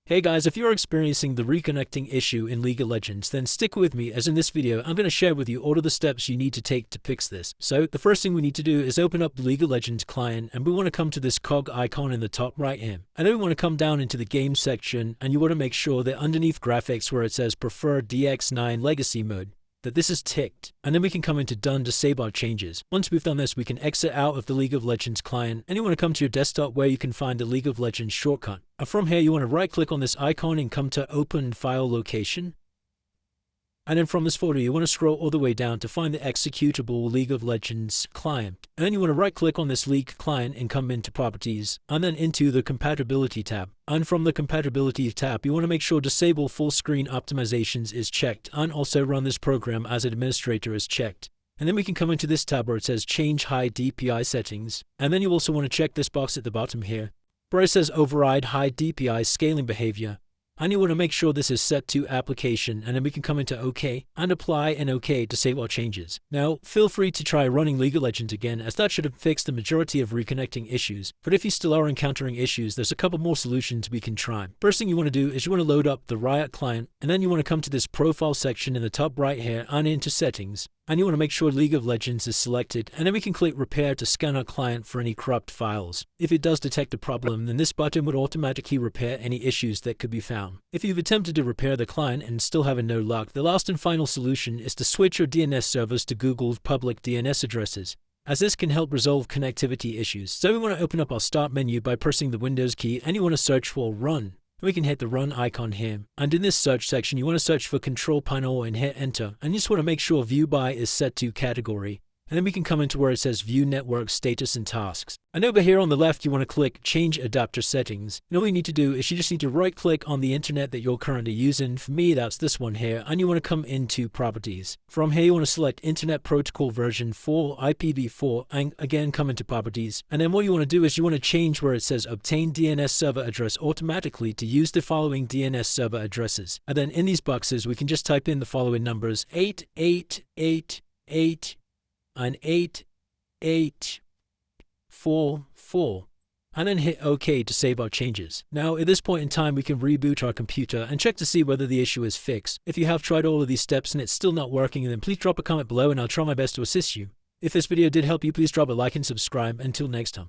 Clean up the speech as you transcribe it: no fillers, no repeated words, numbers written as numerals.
Hey guys, if you're experiencing the reconnecting issue in League of Legends, then stick with me, as in this video I'm going to share with you all of the steps you need to take to fix this. So the first thing we need to do is open up the League of Legends client, and we want to come to this cog icon in the top right here. And then we want to come down into the game section, and you want to make sure that underneath graphics where it says prefer DX9 legacy mode, that this is ticked, and then we can come into done to save our changes. Once we've done this, we can exit out of the League of Legends client, and you want to come to your desktop where you can find the League of Legends shortcut. And from here you want to right click on this icon and come to open file location. And then from this folder you want to scroll all the way down to find the executable League of Legends client. And then you want to right click on this League client and come into properties, and then into the compatibility tab. And from the compatibility tab you want to make sure disable full screen optimizations is checked, and also run this program as administrator is checked. And then we can come into this tab where it says change high DPI settings. And then you also want to check this box at the bottom here where it says override high DPI scaling behavior. And you want to make sure this is set to application, and then we can come into OK and apply and OK to save our changes. Now, feel free to try running League of Legends again, as that should have fixed the majority of reconnecting issues. But if you still are encountering issues, there's a couple more solutions we can try. First thing you want to do is you want to load up the Riot client, and then you want to come to this profile section in the top right here and into settings. And you want to make sure League of Legends is selected, and then we can click repair to scan our client for any corrupt files. If it does detect a problem, then this button would automatically repair any issues that could be found. If you've attempted to repair the client and still having no luck, the last and final solution is to switch your DNS servers to Google's public DNS addresses, as this can help resolve connectivity issues. So we want to open up our start menu by pressing the Windows key, and you want to search for run. We can hit the run icon here, and in this search section you want to search for control panel and hit enter, and you just want to make sure view by is set to category. And then we can come into where it says view network status and tasks. And over here on the left you want to click change adapter settings. And all you need to do is you just need to right click on the internet that you're currently using. For me that's this one here, and you want to come into properties. From here you want to select internet protocol version 4 IPv4, and again come into properties. And then what you want to do is you want to change where it says obtain DNS server address automatically to use the following DNS server addresses. And then in these boxes we can just type in the following numbers 8888 and 8844, and then hit OK to save our changes. Now at this point in time we can reboot our computer and check to see whether the issue is fixed. If you have tried all of these steps and it's still not working, then please drop a comment below and I'll try my best to assist you. If this video did help you, please drop a like and subscribe. Until next time.